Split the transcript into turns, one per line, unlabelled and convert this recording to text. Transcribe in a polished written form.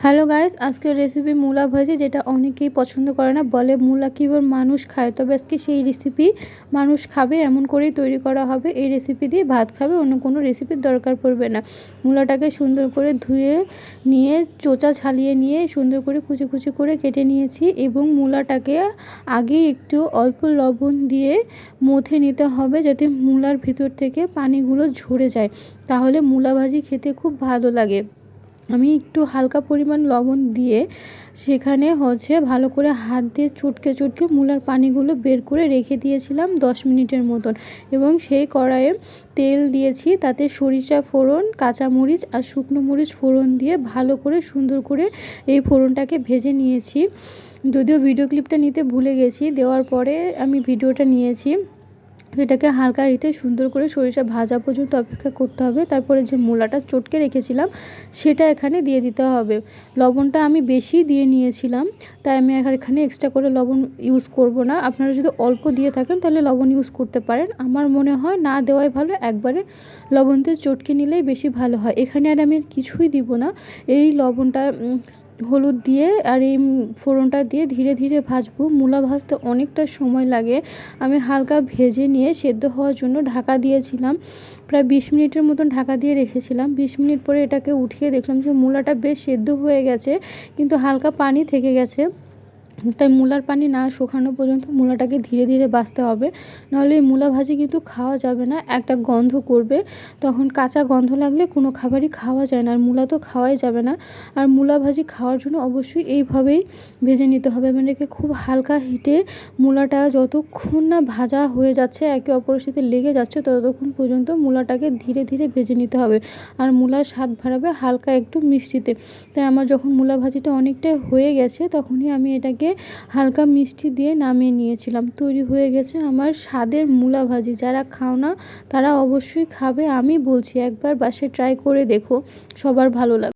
Hello guys, আজকের recipe মূলা ভাজি, যেটা অনেকেই পছন্দ করে না, বলে মূলা কিবার মানুষ খায়। তবে আজকে সেই রেসিপি মানুষ খাবে এমন করেই তৈরি করা হবে। এই রেসিপি দিয়ে ভাত খাবে, অন্য কোনো রেসিপির দরকার পড়বে না। মূলাটাকে সুন্দর করে ধুয়ে নিয়ে চোচা ছালিয়ে নিয়ে সুন্দর করে কুচি কুচি করে কেটে নিয়েছি এবং মূলাটাকে আগে একটু অল্প লবণ দিয়ে মথে নিতে হবে, যাতে মূলার ভিতর থেকে পানিগুলো ঝরে যায়, তাহলে মূলা ভাজি খেতে খুব ভালো লাগে। আমি একটু হালকা পরিমাণ লবণ দিয়ে সেখানে ভালো করে হাত দিয়ে চটকে চটকে মূলার পানিগুলো বের করে রেখে দিয়েছিলাম 10 মিনিটের মতন। এবং সেই কড়াইয়ে তেল দিয়েছি, তাতে সরিষা ফোড়ন, কাঁচামরিচ আর শুকনো মরিচ ফোড়ন দিয়ে ভালো করে সুন্দর করে এই ফোড়নটাকে ভেজে নিয়েছি। যদিও ভিডিও ক্লিপটা নিতে ভুলে গেছি, দেওয়ার পরে আমি ভিডিওটা নিয়েছি। এটাকে হালকা হিটে সুন্দর করে সরিষা ভাজা পর্যন্ত অপেক্ষা করতে হবে। তারপরে যে মূলাটা চটকে রেখেছিলাম সেটা এখানে দিয়ে দিতে হবে। লবণটা আমি বেশি দিয়ে নিয়েছিলাম, তাই আমি এখানে এক্সট্রা করে লবণ ইউজ করব না। আপনারা যদি অল্প দিয়ে থাকেন তাহলে লবণ ইউজ করতে পারেন। আমার মনে হয় না দেওয়াই ভালো, একবারে লবণ দিয়ে চটকে নিলেই বেশি ভালো হয়। এখানে আর আমি কিছুই দিব না, এই লবণটা হলুদ দিয়ে আর এই ফোড়নটা দিয়ে ধীরে ধীরে ভাজবো। মূলা ভাজতে অনেকটা সময় লাগে। আমি হালকা ভেজে নিয়ে সেদ্ধ হওয়ার জন্য ঢাকা দিয়েছিলাম, প্রায় 20 মিনিটের মতন ঢাকা দিয়ে রেখেছিলাম। 20 মিনিট পরে এটাকে উঠিয়ে দেখলাম যে মূলাটা বেশ সেদ্ধ হয়ে গেছে, কিন্তু হালকা পানি থেকে গেছে। তাই মূলার পানি না শুকানো পর্যন্ত মূলাটাকে ধীরে ধীরে ভাজতে হবে, নাহলে এই মূলা ভাজি কিন্তু খাওয়া যাবে না, একটা গন্ধ করবে। তখন কাঁচা গন্ধ লাগলে কোনো খাবারই খাওয়া যায় না, আর মূলা তো খাওয়াই যাবে না। আর মূলা ভাজি খাওয়ার জন্য অবশ্যই এইভাবেই ভেজে নিতে হবে। মানে খুব হালকা হিটে মূলাটা যতক্ষণ না ভাজা হয়ে যাচ্ছে, একে অপরের সাথে লেগে যাচ্ছে, ততক্ষণ পর্যন্ত মূলাটাকে ধীরে ধীরে ভেজে নিতে হবে। আর মূলার স্বাদ বাড়াবে হালকা একটু মিষ্টিতে। তাই আমার যখন মূলা ভাজিটা অনেকটাই হয়ে গেছে, তখনই আমি এটাকে হালকা মিষ্টি দিয়ে নামিয়ে নিয়েছিলাম। তৈরি হয়ে গেছে আমার স্বাদের মূলা ভাজি। যারা খাও না তারা অবশ্যই খাবে, আমি বলছি একবার বাসায় ট্রাই করে দেখো, সবার ভালো লাগবে।